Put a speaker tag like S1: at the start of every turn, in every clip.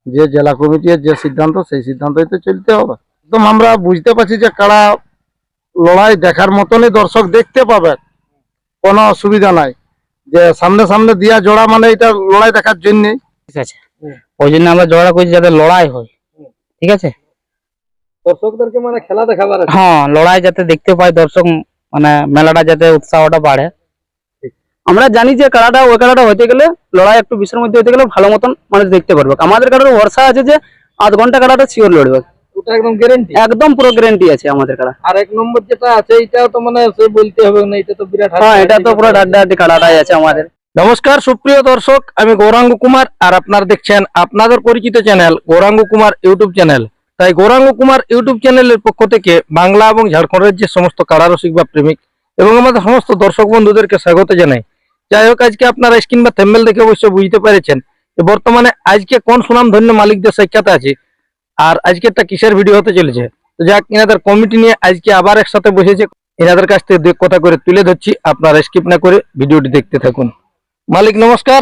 S1: যে জেলা কমিটির যে সিদ্ধান্ত সেই সিদ্ধান্তই তো চলতে হবে। একদম আমরা বুঝতে পারছি যে কারা লড়াই দেখার মতনই দর্শক দেখতে পাবে, কোনো অসুবিধা নাই। যে সামনে সামনে দিয়া জোড়া মানে এটা লড়াই দেখার জন্য,
S2: ঠিক আছে, ওই জন্য আমরা জোড়া করছি যাতে লড়াই হয়। ঠিক আছে,
S1: দর্শকদেরকে মানে খেলা দেখাবার আছে।
S2: হ্যাঁ, লড়াই যাতে দেখতে পায় দর্শক, মানে মেলাটা যাতে উৎসাহটা বাড়ে। আমরা জানি যে খেলাটা ওই খেলাটা হতে গেলে লড়াই একটু বিশ্বের মধ্যে হতে গেলে ভালো মতন মানুষ দেখতে পারবে। আমাদের কারোর ভরসা আছে যে 8 ঘন্টা খেলাটা শিওর লড়বে,
S1: ওটা একদম গ্যারান্টি,
S2: একদম পুরো গ্যারান্টি আছে আমাদের খেলা।
S1: আর 1 নম্বর যেটা আছে এটাও তো মানে সে বলতে হবে না, এটা তো বিরাট।
S2: হ্যাঁ, এটা তো পুরো ডাড্ডাহাড্ডি খেলাটাই আছে আমাদের।
S1: নমস্কার সুপ্রিয় দর্শক, আমি গৌরাঙ্গ কুমার আর আপনারা দেখছেন আপনাদের পরিচিত channel Gouranga Kumar YouTube channel. তাই গৌরাঙ্গ কুমার ইউটিউব চ্যানেলের পক্ষ থেকে বাংলা এবং ঝাড়খণ্ড রাজ্যের সমস্ত কারারসিক বা প্রেমিক এবং আমাদের সমস্ত দর্শক বন্ধুদেরকে স্বাগত জানাই। যাই হোক, আজকে আপনারা স্ক্রিন বা থেম্বনেল দেখে অবশ্যই বুঝতে পেরেছেন যে বর্তমানে আজকে কোন সুনামধন্য মালিকদের সাক্ষাৎ আছে আর আজকে একটা কিসের ভিডিও হতে চলেছে। তো যাক, এনাদের কমিটি নিয়ে আজকে আবার একসাথে বসেছে, এনাদের কাছ থেকে 2 কথা করে তুলে ধরছি, আপনারা স্কিপ না করে ভিডিওটি দেখতে থাকুন। মালিক নমস্কার।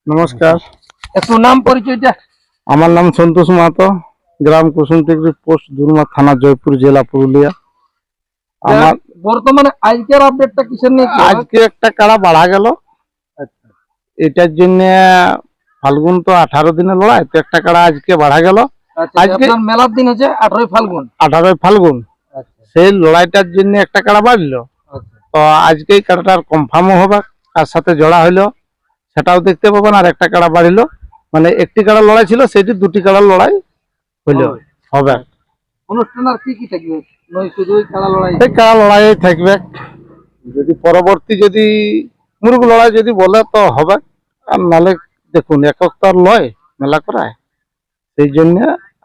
S1: নমস্কার, একটু নাম পরিচয়টা। আমার নাম সন্তোষ মাহাতো, গ্রাম কুসুমটিগড়ি, পোস্ট দুর্মা, থানা জয়পুর, জেলা পুরুলিয়া। আমার বর্তমানে আজকের আপডেটটা কিসের নিয়ে? আজকে একটা কাড়া বাড়া গেল, এটার জন্য ফাল্গুন তো 18 দিনে লড়াই, তো একটা কাড়া আজকে বাড়া গেল। আজকে মেলার দিন হচ্ছে 18 ফাল্গুন। 18 ফাল্গুন, সেই লড়াইটার জন্য একটা কাড়া বাড়লো। তো আজকেই কাড়াটার কনফার্মও হবে, তার সাথে জোড়া হইলো সেটাও দেখতে পাবেন। আর একটা কাড়া বাড়িলো, মানে একটি কাড়া লড়াই ছিল, সেটি 2টি কাড়ার লড়াই হইলো হবে। অনুষ্ঠান আর কি কি থাকবে? শুধু কাড়া লড়াই, এই কাড়া লড়াই থাকবে। যদি পরবর্তী যদি মুরগ লড়াই যদি বলে তো হবে, আর নালে দেখুন একক তো আর লয় মেলা করায়, সেই জন্য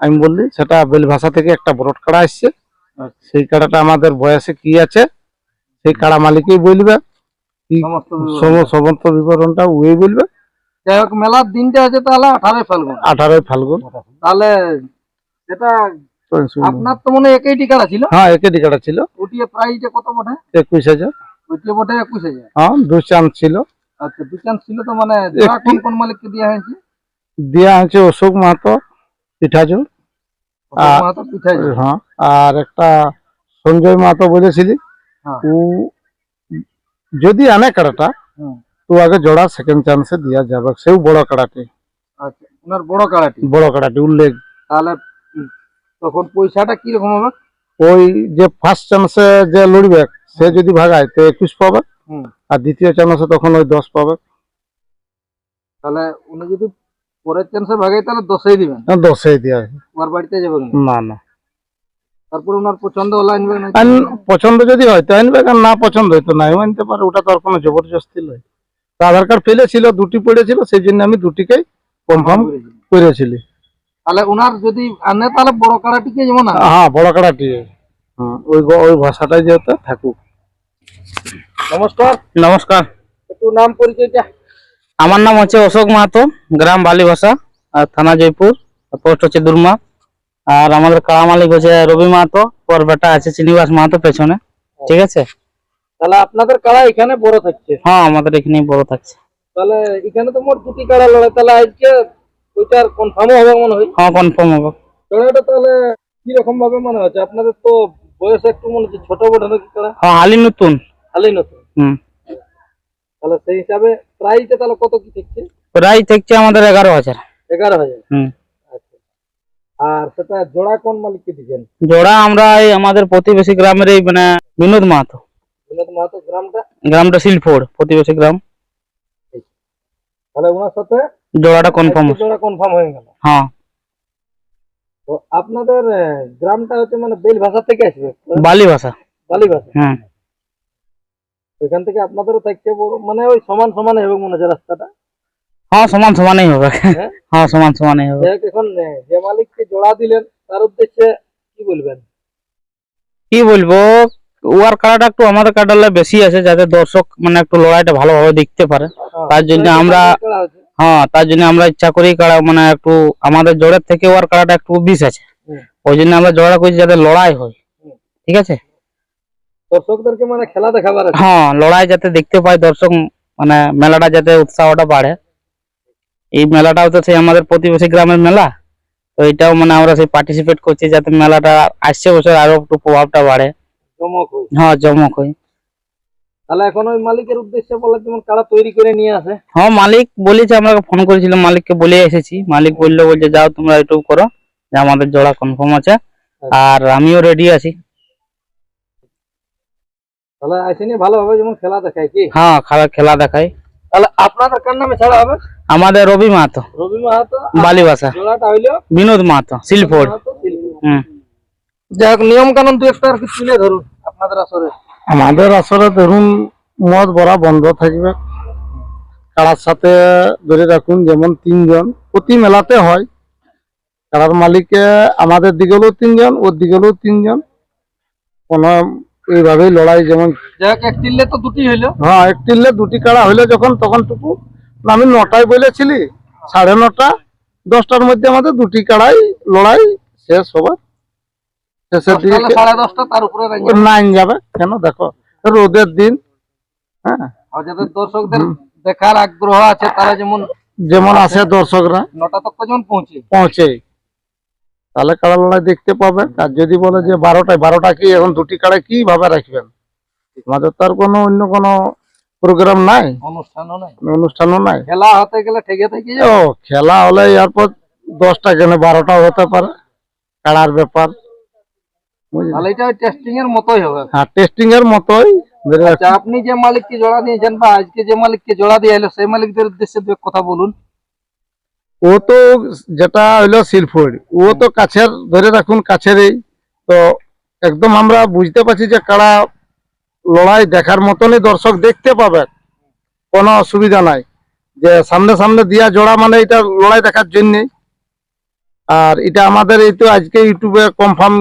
S1: আমি বললি সেটা বেল ভাষা থেকে একটা বড় কাড়া আসছে। সেই কাড়াটা আমাদের বয়সে কি আছে সেই কাড়া মালিকই বলবে, সমস্ত বিবরণটা ওই বলবে। যাই হোক, মেলার দিনটা আছে তাহলে 18 ফাল্গুন। 18 ফাল্গুন, তাহলে সেটা আপনার তো মনে একই টিকাটা ছিল? হ্যাঁ, একই টিকাটা ছিল। ওটিয়ে প্রাইসটা কত বটে? 21,000। ওটিয়ে বটে 21,000। হ্যাঁ, 2 চান্স ছিল। আচ্ছা, 2 চান্স ছিল, তো মানে কোন কোন মালিককে দেওয়া হয়েছে? দেওয়া হয়েছে অশোক মাহাতো পিঠাজোর, হ্যাঁ, আর একটা সঞ্জয় মাহাতো বলেছিলি। ও যদি আনে কাড়াটা তো আগে জোড়া সেকেন্ড চান্সে দেওয়া যাবে, সেও বড় কাড়াটি। আচ্ছা, ওনার বড় কাড়াটি উল্লেখ। তাহলে তখন পয়সাটা কি রকম হবে? ওই যে ফার্স্ট চান্সে যে লড়বে সে যদি ভাগায় তো 21 পাবে, আর দ্বিতীয় চান্সে তখন ওই 10 পাবে। তাহলে উনি যদি পরের চান্সে ভাগায় তাহলে 10ই দিবেন? হ্যাঁ, 10ই দেওয়া। ওর বাড়িতে যাবে না? না। তারপর ওনার পছন্দ হলে আনবে, পছন্দ যদি হয় তো আনবে, আর না পছন্দ হয় তো নাই আনতে পারে। ওটা তো আর কোনো জবরদস্তি নয়। তো আধার কার্ড ফেলেছিল, 2টি পড়েছিল, সেই জন্য আমি 2টিকেই কনফার্ম করেছিলি। তাহলে ওনার যদি আনে তাহলে বড় কাড়াটিকে যেমন, হ্যাঁ বড় কাড়াটি, ওই ভাষাটাই যেতে থাকুক। নমস্কার। নমস্কার, একটু নাম পরিচয়টা।
S2: আমার নাম হচ্ছে অশোক মাহাতো, গ্রাম বালিভাষা, আর থানা জয়পুর, পোস্ট হচ্ছে দুর্মা। আর আমাদের কাড়া মালিক হচ্ছে রবি মাহাতো, ওর বেটা আছে শ্রীনিবাস মাহাতো পেছনে। ঠিক আছে,
S1: তাহলে আপনাদের কাড়া এখানে বড় থাকছে?
S2: হ্যাঁ, আমাদের এখানেই বড় থাকছে।
S1: তাহলে এখানে তো মোট 2টি কাড়া লড়াই, তাহলে আজকে ওইটার কনফার্ম হবে মনে হয়?
S2: হ্যাঁ, কনফার্ম হবে।
S1: কাড়াটা তাহলে কি রকম ভাবে মনে হচ্ছে? আপনাদের তো বয়স একটু মনে হচ্ছে ছোট বড় নাকি কাড়া?
S2: হ্যাঁ, হালি নতুন।
S1: তাহলে সেই হিসাবে প্রাইসটা তাহলে কত কি থাকছে?
S2: প্রাইস থাকছে আমাদের 11,000।
S1: 11,000। আচ্ছা, আর সেটা জোড়া কোন মালিককে দিবেন?
S2: জোড়া আমরা এই আমাদের প্রতিবেশী গ্রামের এই মানে বিনোদ মাহাতো। গ্রামটা শিলফোড়, প্রতিবেশী গ্রাম।
S1: তাহলে ওনার সাথে
S2: জোড়াটা কনফার্ম
S1: হয়ে গেল।
S2: হ্যাঁ,
S1: তো আপনাদের গ্রামটা হচ্ছে মানে বেল ভাষা থেকে আসবে?
S2: বালি ভাষা।
S1: হ্যাঁ, ওইখান থেকে আপনাদেরও থাকছে মানে ওই সমান সমানই হবে মনে হচ্ছে রাস্তাটা?
S2: হ্যাঁ, সমান সমানই হবে। হ্যাঁ, সমান সমানই হবে।
S1: এখন যে মালিককে জোড়া দিলেন তার উদ্দেশ্যে কি বলবেন?
S2: কি বলবো, ওয়ার কাড়াটা একটু আমাদের কাড়ালে বেশি আছে, যাতে দর্শক মানে একটু লড়াইটা ভালোভাবে দেখতে পারে। তার জন্য আমরা ইচ্ছা করি কাড়া মানে একটু আমাদের জোড়ের থেকে ওয়ার কাড়াটা একটু বেশি আছে, ওই জন্য আমরা জোড়া করছি যাতে লড়াই হয়। ঠিক আছে,
S1: দর্শকদেরকে মানে খেলা দেখাবার আছে।
S2: হ্যাঁ, লড়াই যাতে দেখতে পায় দর্শক, মানে মেলাটা যাতে উৎসাহটা বাড়ে। এই মেলাটাও তো সেই আমাদের প্রতিবেশী গ্রামের মেলা, তো এটাও মানে আমরা সেই পার্টিসিপেট করছি যাতে মেলাটা আসছে বছর আরো একটু প্রভাবটা বাড়ে।
S1: জমক হয়।
S2: হ্যাঁ, জমক হয়।
S1: তাহলে এখন ওই মালিকের উদ্দেশ্যে বলে যেমন কাড়া তৈরি করে নিয়ে আসে।
S2: হ্যাঁ, মালিক বলেছে, আমাকে ফোন করেছিল, মালিককে বলে এসেছি। মালিক বললো বলছে যাও তোমরা একটু করো, যে আমাদের জোড়া কনফার্ম আছে আর আমিও রেডি আছি।
S1: তাহলে আসেনি ভালোভাবে যেমন খেলা দেখায় কি?
S2: হ্যাঁ, খেলা দেখাই।
S1: তাহলে আপনাদের কার নামে ছাড়া হবে?
S2: আমাদের রবি মাহাতো,
S1: রবি মাহাতো।
S2: বালিবাসা।
S1: জোড়াটা হইলো
S2: বিনোদ মাহাতো, শিলফোর্ড। হুম।
S1: যাই হোক, নিয়ম কানুন দু একটা আর কি তুলে ধরুন আপনাদের আসরে।
S3: আমাদের আসলে ধরুন মদ ভরা বন্ধ থাকবে। কাড়ার সাথে ধরে রাখুন যেমন 3 জন প্রতি মেলাতে হয়। কাড়ার মালিকে আমাদের দিকেও 3 জন, ওর দিকেও 3 জন। কোন এইভাবেই লড়াই যেমন।
S1: যাই হোক, এক টিল্লে তো দুটি হইলো।
S3: হ্যাঁ, এক টিল্লে 2টি কাড়া হইলে যখন তখন টুকু আমি 9টায় বলেছিলি, 9:30 10টার মধ্যে আমাদের 2টি কাড়াই লড়াই শেষ হবার। শেষের দিকে
S1: 10:30 তার উপরে
S3: নাইন যাবে কেন, দেখো রোদের দিন। হ্যাঁ,
S1: আর যাদের দর্শকদের দেখার আগ্রহ আছে তারা যেমন
S3: যেমন আসে দর্শকরা
S1: 9টা তক পর্যন্ত
S3: পৌঁছে, তাহলে কাড়া লড়াই দেখতে পাবে। আর যদি বলে যে 12টা কি এখন 2টি কাড়াই কিভাবে রাখবেন, আমাদের তো আর কোনো অন্য কোনো প্রোগ্রাম নাই, অনুষ্ঠানও নাই।
S1: খেলা হতে গেলে ঠেকে থেকে
S3: ও খেলা হলে এরপর 10টা কেন 12টাও হতে পারে, কাড়ার ব্যাপার।
S1: তাহলে এটা টেস্টিং এর মতোই হবে।
S3: হ্যাঁ, টেস্টিং এর মতোই।
S1: আচ্ছা, আপনি যে মালিককে জোড়া দিয়েছেন বা আজকে যে মালিককে জোড়া দিয়ে এলো সেই মালিকদের উদ্দেশ্যে দু এক কথা বলুন।
S3: ও তো যেটা হইলো শিলফড়, ও তো কাছের, ধরে রাখুন কাছেরই। তো একদম আমরা বুঝতে পারছি যে কাড়া লড়াই দেখার মতনই দর্শক দেখতে পাবে, কোনো অসুবিধা নাই। যে সামনে সামনে দিয়া জোড়া মানে এটা লড়াই দেখার জন্যে। আর এটা আমাদের এই তো আজকে ইউটিউবে কনফার্ম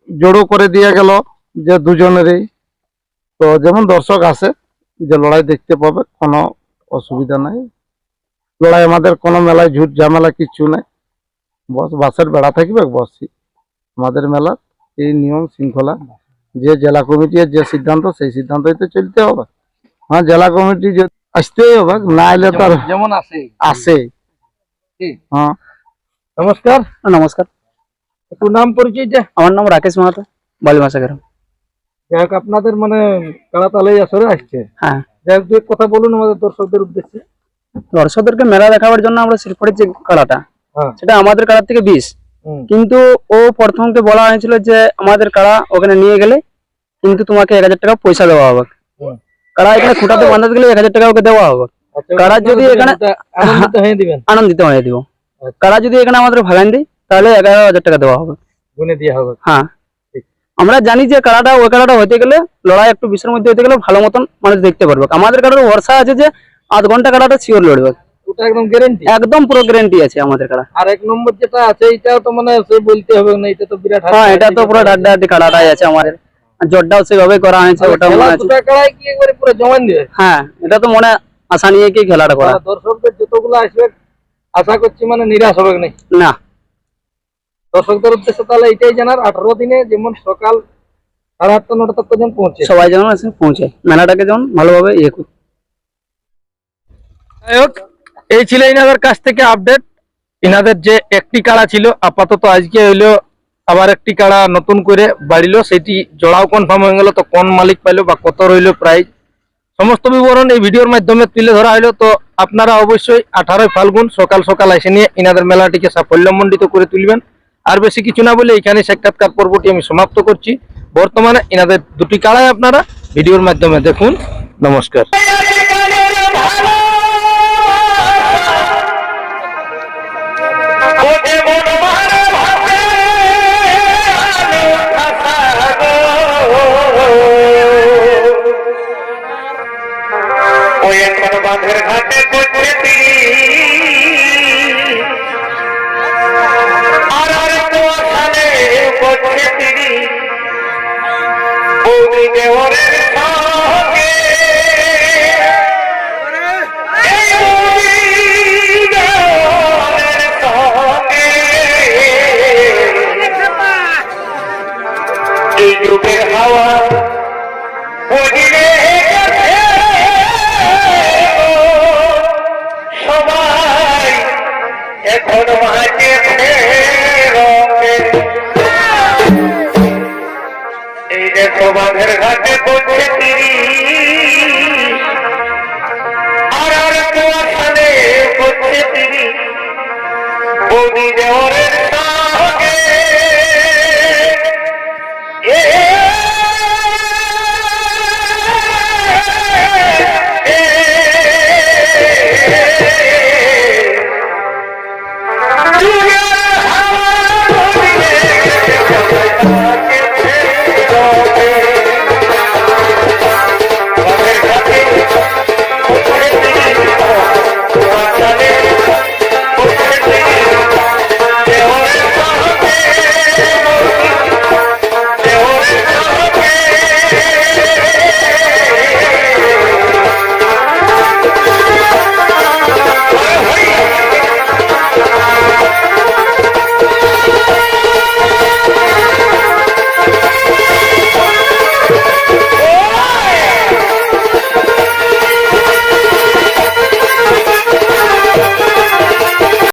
S3: জোড়ো করে দিয়ে গেল যে দুজনেরই। তো যেমন দর্শক আসে যে লড়াই দেখতে পাবে, কোনো অসুবিধা নাই। লড়াই আমাদের কোনো মেলায় ঝুট ঝামেলা কিচ্ছু নাই, বস বাসের বেড়া থাকবে বসই আমাদের মেলার এই নিয়ম শৃঙ্খলা। যে জেলা কমিটির যে সিদ্ধান্ত সেই সিদ্ধান্তই তো চলতে হবে। হ্যাঁ, জেলা কমিটি আসতেই হবে, না এলে তো
S1: যেমন
S3: আসে। হ্যাঁ,
S1: নমস্কার।
S2: নমস্কার।
S1: একটু নাম পরিচয়টা।
S2: আমার নাম রাকেশ মাহাতো, বালিবাসা গ্রাম।
S1: যাই হোক, আপনাদের মানে কাড়া তালেই আসরে আসছে।
S2: হ্যাঁ।
S1: যাই হোক, দু এক কথা বলুন আমাদের দর্শকদের উদ্দেশ্যে।
S2: দর্শকদেরকে মেলা দেখাবার জন্য আমরা শিলফড়ের যে কাড়াটা, সেটা আমাদের কাড়ার থেকে 20, কিন্তু ও প্রথমকে বলা হয়েছিল যে আমাদের কাড়া ওখানে নিয়ে গেলে কিন্তু তোমাকে 1000 টাকা পয়সা দেওয়া হবে। কাড়া এখানে খুঁটাতে বাঁধা গেলে 1000 টাকা ওকে দেওয়া হবে। কাড়া যদি এখানে আনন্দিত হয়ে দিব, কাড়া যদি এখানে আমাদের ভাগান দিই তাহলে 11,000 টাকা দেওয়া হবে,
S1: গুনে দেওয়া হবে।
S2: হ্যাঁ, আমরা জানি যে কাড়াটা ওই কাড়াটা হতে গেলে লড়াই একটু বিশ্বের মধ্যে হতে গেলে ভালো মতন মানুষ দেখতে পারবে। আমাদের কাড়ার ভরসা আছে যে 8 ঘন্টা কাড়াটা শিওর লড়বে,
S1: ওটা একদম গ্যারান্টি,
S2: একদম পুরো গ্যারান্টি আছে আমাদের কাড়া।
S1: আর 1 নম্বর যেটা আছে এটাও তো মানে সে বলতে হবে না, এটা তো বিরাট।
S2: হ্যাঁ, এটা তো পুরো ডাড্ডাড্ডি কাড়াটাই আছে আমাদের, জোরটাও সেভাবে করা হয়েছে। ওটা মনে আছে
S1: কাড়াই কি একবারে পুরো জমান দিবে।
S2: হ্যাঁ, এটা তো মনে আশা নিয়ে কি খেলাটা করা।
S1: দর্শকদের যতগুলো আসবে আশা করছি মানে নিরাশ হবে
S2: না।
S1: দর্শকদের উদ্দেশ্যে তাহলে এটাই জানার 18 দিনে যেমন সকাল 8:30 9টা তক পর্যন্ত পৌঁছে
S2: সবাই যেন এসে পৌঁছে মেলাটাকে যেমন ভালোভাবে ইয়ে করে।
S1: যাই হোক, এই ছিল ইনাদের কাছ থেকে আপডেট। ইনাদের যে একটি কাড়া ছিল আপাতত আজকে হইলো আবার একটি কাড়া নতুন করে বাড়িলো, সেটি জোড়াও কনফার্ম হয়ে গেল। তো কোন মালিক পাইলো বা কত রইলো প্রাইস সমস্ত বিবরণ এই ভিডিওর মাধ্যমে তুলে ধরা হলো। তো আপনারা অবশ্যই 18 ফাল্গুন সকাল সকাল এসে নিয়ে ইনাদের মেলাটিকে সাফল্যমণ্ডিত করে তুলবেন। আর বেশি কিছু না বলে এখানে সাক্ষাৎকার পর্বটি আমি সমাপ্ত করছি। বর্তমানে ইনাদের দুটি কাড়াই আপনারা ভিডিওর মাধ্যমে দেখুন। নমস্কার।
S4: বাঁধের ঘাটে করছে আর কুয়াশানে করছে তিনি বৌদি দেওয়ারের সঙ্গে এই যুগের হাওয়া বুঝিলে সবাই এখন মাঝে পথের ঘাটে করছে তিরি আর কুয়াশানে করছে তিরি বৌদি দেওয়ারের